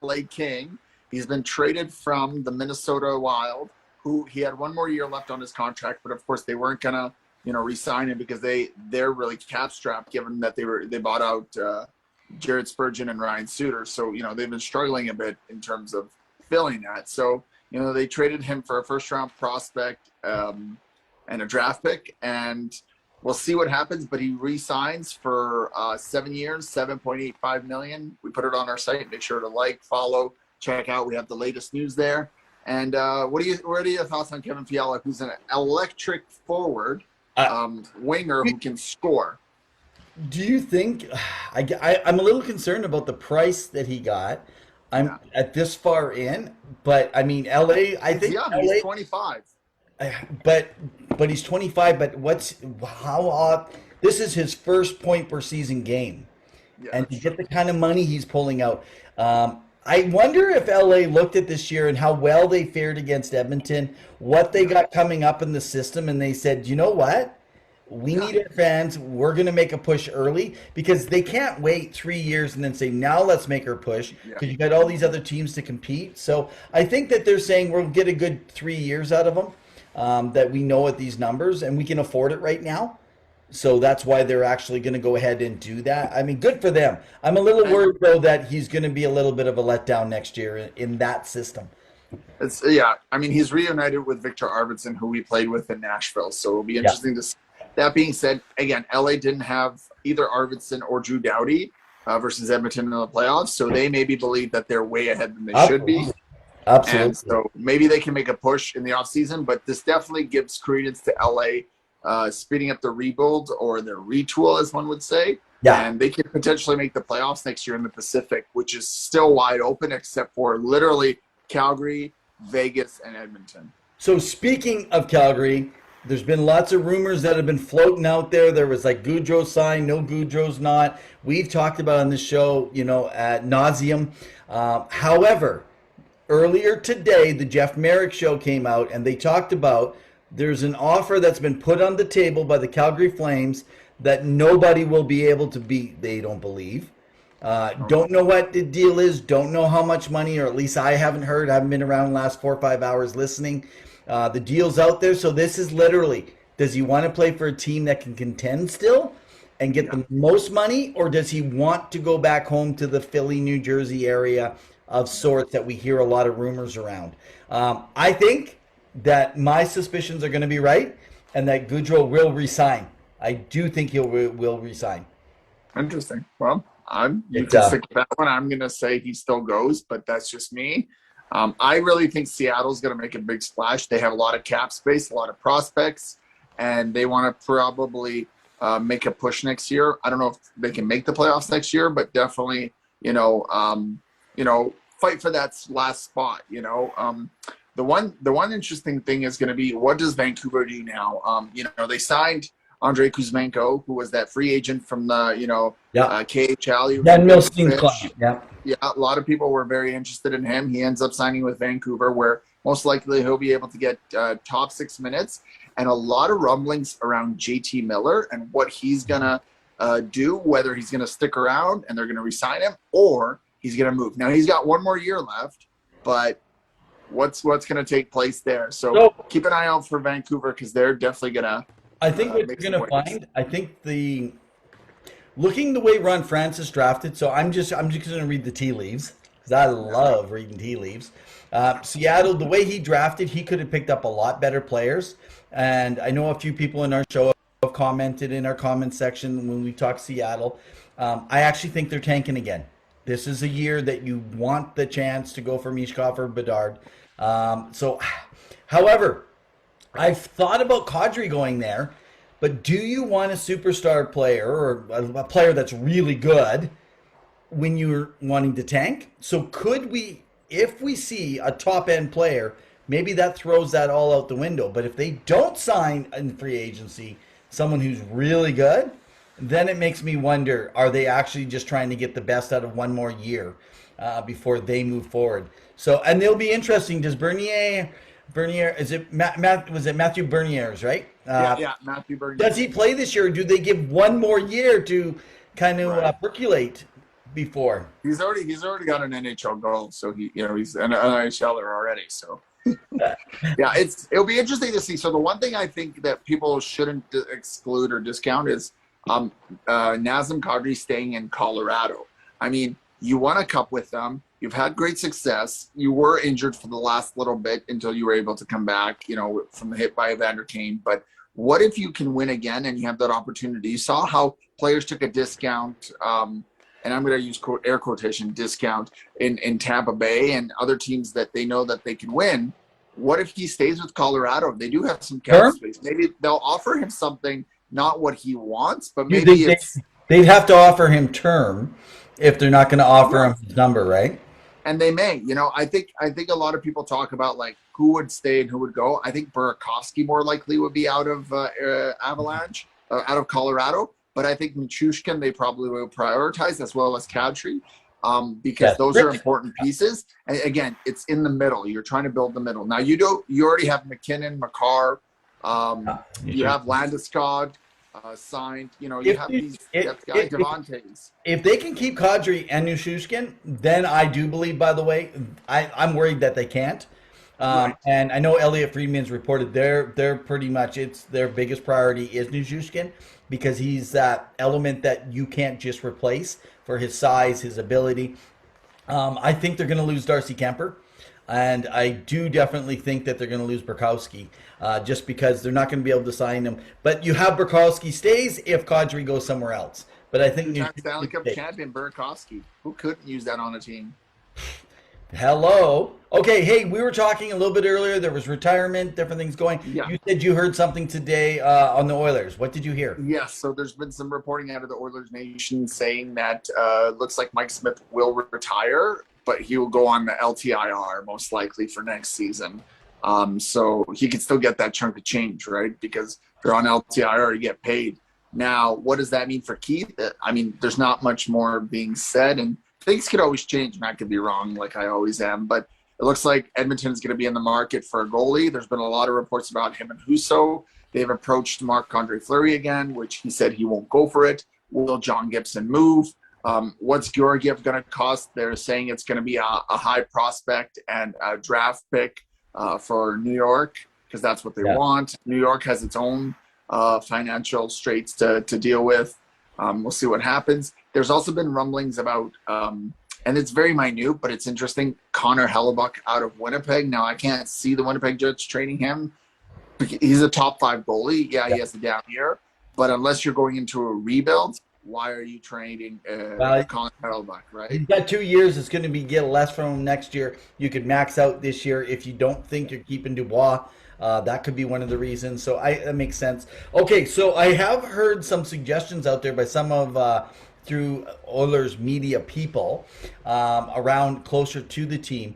LA King. He's been traded from the Minnesota Wild, who he had one more year left on his contract, but of course they weren't gonna, re-sign him because they're really cap strapped, given that they bought out Jared Spurgeon and Ryan Suter. So they've been struggling a bit in terms of filling that. So they traded him for a first-round prospect and a draft pick, and we'll see what happens. But he re-signs for 7 years, $7.85 million. We put it on our site. Make sure to like, follow, check out. We have the latest news there. And what are your thoughts on Kevin Fiala, who's an electric forward winger who can score? Do you think I'm a little concerned about the price that he got? I'm at this far in, but I mean LA. I think young. LA, He's 25. but he's 25. But this is his first point per season game, and to get the kind of money he's pulling out. I wonder if LA looked at this year and how well they fared against Edmonton, what they got coming up in the system, and they said, you know what? We need our fans. We're going to make a push early, because they can't wait 3 years and then say, now let's make our push, because you got all these other teams to compete. So I think that they're saying we'll get a good 3 years out of them, that we know at these numbers, and we can afford it right now. So that's why they're actually going to go ahead and do that. I mean, good for them. I'm a little worried, though, that he's going to be a little bit of a letdown next year in that system. I mean, he's reunited with Victor Arvidsson, who we played with in Nashville. So it'll be interesting to see. That being said, again, LA didn't have either Arvidsson or Drew Doughty versus Edmonton in the playoffs. So they maybe believe that they're way ahead than they should be. Absolutely. And so maybe they can make a push in the offseason, but this definitely gives credence to LA speeding up the rebuild, or the retool, as one would say. Yeah. And they could potentially make the playoffs next year in the Pacific, which is still wide open except for literally Calgary, Vegas, and Edmonton. So speaking of Calgary, there's been lots of rumors that have been floating out there. There was like Goudreau signed, no Goudreau's not. We've talked about on this show, ad nauseum. However, earlier today, the Jeff Merrick show came out, and they talked about there's an offer that's been put on the table by the Calgary Flames that nobody will be able to beat, they don't believe. Don't know what the deal is, don't know how much money, or at least I haven't heard. I haven't been around the last 4 or 5 hours listening. The deal's out there, so this is literally, does he want to play for a team that can contend still and get the most money, or does he want to go back home to the Philly, New Jersey area of sorts that we hear a lot of rumors around? I think that my suspicions are going to be right, and that Goudreau will resign. I do think he will resign. Interesting. Well, you can stick with that one. I'm going to say he still goes, but that's just me. I really think Seattle's going to make a big splash. They have a lot of cap space, a lot of prospects, and they want to probably make a push next year. I don't know if they can make the playoffs next year, but definitely, fight for that last spot. The one interesting thing is going to be, what does Vancouver do now? They signed Andrei Kuzmenko, who was that free agent from the KHL. Dan Milstein's club. Yeah, a lot of people were very interested in him. He ends up signing with Vancouver, where most likely he'll be able to get top 6 minutes. And a lot of rumblings around JT Miller and what he's gonna do, whether he's gonna stick around and they're gonna re-sign him, or he's gonna move. Now he's got 1 more year left, but what's going to take place there? So keep an eye out for Vancouver, because they're definitely going to. I think what you're going to find. I think looking the way Ron Francis drafted. So I'm just going to read the tea leaves. because I love reading tea leaves. Seattle, the way he drafted, he could have picked up a lot better players. And I know a few people in our show have commented in our comment section when we talk Seattle. I actually think they're tanking again. This is a year that you want the chance to go for Mishkov or Bedard. However, I've thought about Kadri going there, but do you want a superstar player or a player that's really good when you're wanting to tank? So could we, if we see a top end player, maybe that throws that all out the window. But if they don't sign in free agency someone who's really good, then it makes me wonder, are they actually just trying to get the best out of one more year before they move forward? So, and it'll be interesting. Does Bernier, is it was it Matthew Bernier's, right? Yeah, Matthew Bernier. Does he play this year, or do they give one more year to kind of percolate before? He's already got an NHL goal, so he's an NHLer already. So yeah, it'll be interesting to see. So the one thing I think that people shouldn't exclude or discount is Nazem Kadri staying in Colorado. I mean, you won a cup with them. You've had great success. You were injured for the last little bit until you were able to come back, from the hit by Evander Kane. But what if you can win again and you have that opportunity? You saw how players took a discount, and I'm going to use air quotation, discount in Tampa Bay and other teams that they know that they can win. What if he stays with Colorado? They do have some cap space. Maybe they'll offer him something, not what he wants, but maybe they'd have to offer him term if they're not going to offer him his number, right? And they may. I think a lot of people talk about like who would stay and who would go. I think Burakovsky more likely would be out of Avalanche, out of Colorado. But I think Nichushkin they probably will prioritize, as well as Kadri, because those are important pieces. And again, it's in the middle. You're trying to build the middle. Now you already have McKinnon, Makar, you have Landeskog signed. You have these guys, Devontae's. If they can keep Kadri and Nichushkin, then I do believe. By the way, I'm worried that they can't. Right. And I know Elliot Friedman's reported they're pretty much their biggest priority is Nichushkin, because he's that element that you can't just replace for his size, his ability. I think they're going to lose Darcy Kemper, and I do definitely think that they're going to lose Burakovsky, just because they're not going to be able to sign him. But you have Burakovsky stays if Kadri goes somewhere else. But I think Stanley Cup champion Burakovsky, who couldn't use that on a team? Hello. Okay, hey, we were talking a little bit earlier. There was retirement, different things going. Yeah. You said you heard something today on the Oilers. What did you hear? Yes, so there's been some reporting out of the Oilers Nation saying that looks like Mike Smith will retire, but he will go on the LTIR most likely for next season. So he could still get that chunk of change, right? Because if you're on LTIR, you get paid. Now, what does that mean for Keith? I mean, there's not much more being said, and things could always change, and I could be wrong like I always am, but it looks like Edmonton's going to be in the market for a goalie. There's been a lot of reports about him and Husso. They've approached Marc-Andre Fleury again, which he said he won't go for it. Will John Gibson move? What's Georgiev going to cost? They're saying it's going to be a high prospect and a draft pick for New York, because that's what they want. New York has its own financial straits to deal with. We'll see what happens. There's also been rumblings about, and it's very minute, but it's interesting, Connor Hellebuck out of Winnipeg. Now, I can't see the Winnipeg Jets trading him. He's a top 5 goalie. Yeah, he has a down year. But unless you're going into a rebuild, why are you trading Connor Hellebuck, right? He's got 2 years. It's going to get less from him next year. You could max out this year if you don't think you're keeping Dubois. That could be one of the reasons. So that makes sense. Okay, so I have heard some suggestions out there by some of through Oilers media people around closer to the team.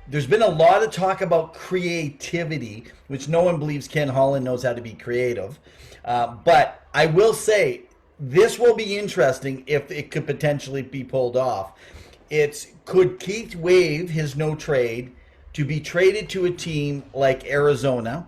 There's been a lot of talk about creativity, which no one believes Ken Holland knows how to be creative. But I will say this will be interesting if it could potentially be pulled off. Could Keith waive his no trade to be traded to a team like Arizona,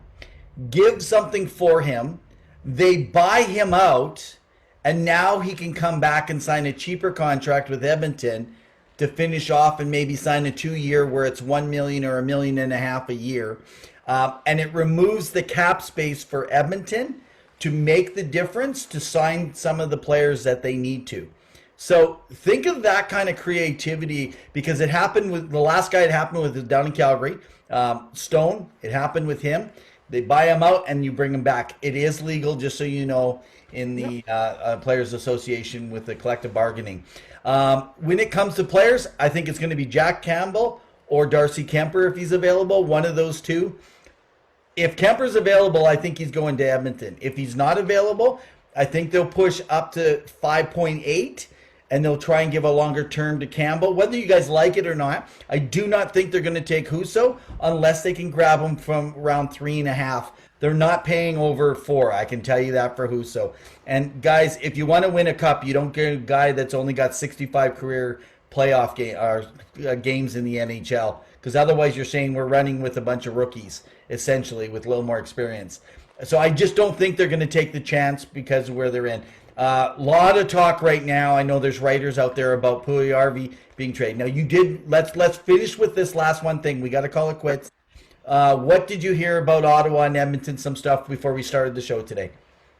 give something for him, they buy him out, and now he can come back and sign a cheaper contract with Edmonton to finish off and maybe sign a 2-year where it's $1 million or $1.5 million a year. And it removes the cap space for Edmonton to make the difference to sign some of the players that they need to. So think of that kind of creativity, because it happened with the last guy. It happened with down in Calgary, Stone. It happened with him. They buy him out and you bring him back. It is legal, just so you know, in the Players Association with the collective bargaining. When it comes to players, I think it's going to be Jack Campbell or Darcy Kemper if he's available. One of those two. If Kemper's available, I think he's going to Edmonton. If he's not available, I think they'll push up to 5.8 and they'll try and give a longer term to Campbell. Whether you guys like it or not, I do not think they're going to take Husso unless they can grab him from around 3.5. They're not paying over 4. I can tell you that for Husso. And guys, if you want to win a cup, you don't get a guy that's only got 65 career playoff games in the NHL, because otherwise you're saying we're running with a bunch of rookies, essentially, with a little more experience. So I just don't think they're going to take the chance because of where they're in. Lot of talk right now. I know there's writers out there about Puljujärvi being traded. Now you did. Let's finish with this last one thing. We got to call it quits. What did you hear about Ottawa and Edmonton? Some stuff before we started the show today.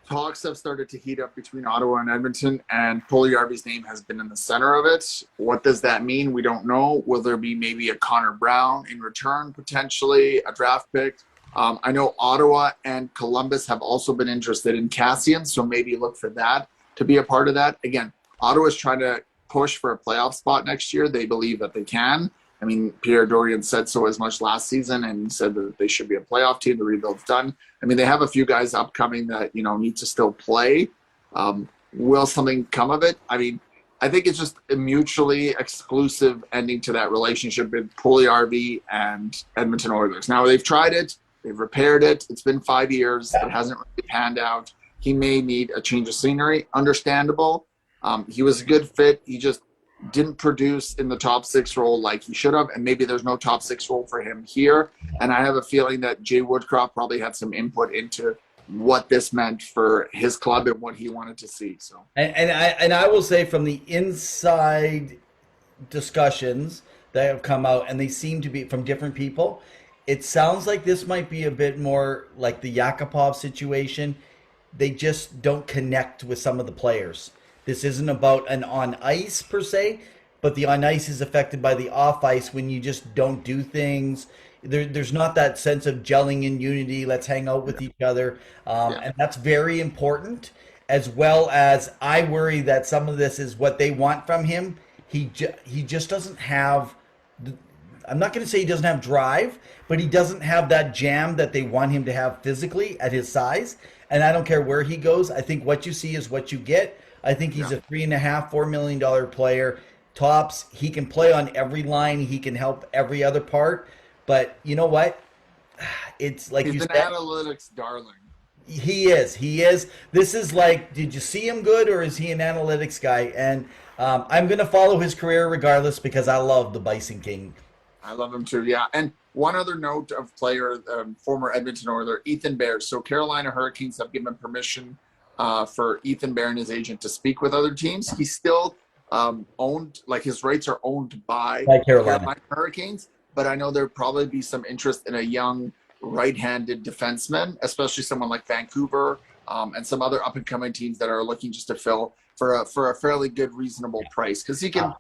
Talks have started to heat up between Ottawa and Edmonton, and Puljujärvi's name has been in the center of it. What does that mean? We don't know. Will there be maybe a Connor Brown in return, potentially a draft pick? I know Ottawa and Columbus have also been interested in Cassian, so maybe look for that to be a part of that. Again, Ottawa's trying to push for a playoff spot next year. They believe that they can. I mean, Pierre Dorian said so as much last season and said that they should be a playoff team. The rebuild's done. I mean, they have a few guys upcoming that, need to still play. Will something come of it? I mean, I think it's just a mutually exclusive ending to that relationship with Puljujärvi and Edmonton Oilers. Now, they've tried it. They've repaired it. It's been 5 years. It hasn't really panned out. He may need a change of scenery. Understandable. He was a good fit. He just didn't produce in the top 6 role like he should have, and maybe there's no top 6 role for him here. And I have a feeling that Jay Woodcroft probably had some input into what this meant for his club and what he wanted to see. So, and I will say, from the inside discussions that have come out, and they seem to be from different people, it sounds like this might be a bit more like the Yakupov situation. They just don't connect with some of the players. This isn't about an on ice per se, but the on ice is affected by the off ice when you just don't do things. There's not that sense of gelling in unity. Let's hang out with each other. And that's very important, as well as I worry that some of this is what they want from him. He just doesn't have, I'm not going to say he doesn't have drive, but he doesn't have that jam that they want him to have physically at his size. And I don't care where he goes. I think what you see is what you get. I think he's a $3.5–4 million player. Tops. He can play on every line. He can help every other part. But you know what? It's like he's an analytics darling. He is. This is like, did you see him good, or is he an analytics guy? And I'm going to follow his career regardless, because I love the Bison King. I love him too, yeah. And one other note of player, former Edmonton Oiler, Ethan Bear. So Carolina Hurricanes have given permission for Ethan Bear and his agent to speak with other teams. He's still owned, like his rights are owned by Carolina Hurricanes, but I know there'd probably be some interest in a young right-handed defenseman, especially someone like Vancouver and some other up-and-coming teams that are looking just to fill for a fairly good, reasonable price, because he can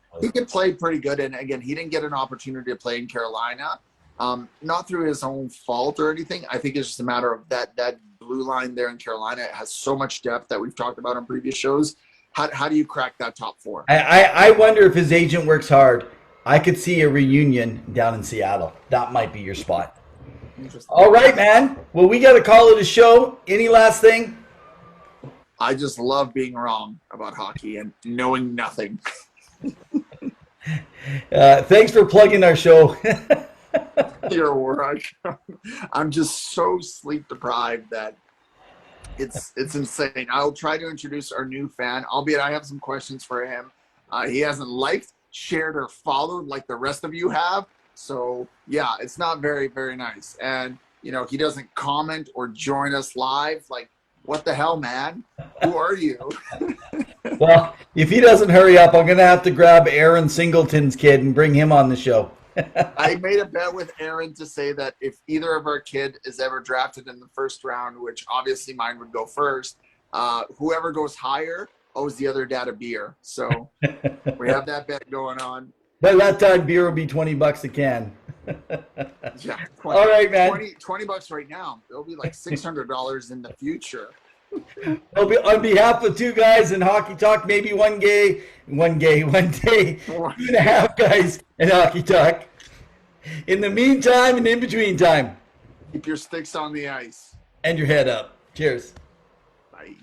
play pretty good. And again, he didn't get an opportunity to play in Carolina, not through his own fault or anything. I think it's just a matter of that blue line there in Carolina. It has so much depth that we've talked about on previous shows. How do you crack that top 4? I wonder if his agent works hard. I could see a reunion down in Seattle. That might be your spot. All right, man. Well, we got to call it a show. Any last thing? I just love being wrong about hockey and knowing nothing. Thanks for plugging our show. You're right. I'm just so sleep deprived that it's insane. I'll try to introduce our new fan, albeit I have some questions for him. He hasn't liked, shared, or followed like the rest of you have. So yeah, it's not very, very nice. And he doesn't comment or join us live. Like, what the hell, man? Who are you? Well, if he doesn't hurry up, I'm going to have to grab Aaron Singleton's kid and bring him on the show. I made a bet with Aaron to say that if either of our kid is ever drafted in the first round, which obviously mine would go first, whoever goes higher owes the other dad a beer. So we have that bet going on. By that time, beer will be $20 a can. Yeah. 20, All right, man. $20 right now. It'll be like $600 in the future. On behalf of two guys in Hockey Talk, maybe one day, 2.5 guys in Hockey Talk. In the meantime and in between time, Keep your sticks on the ice. and your head up. Cheers. Bye.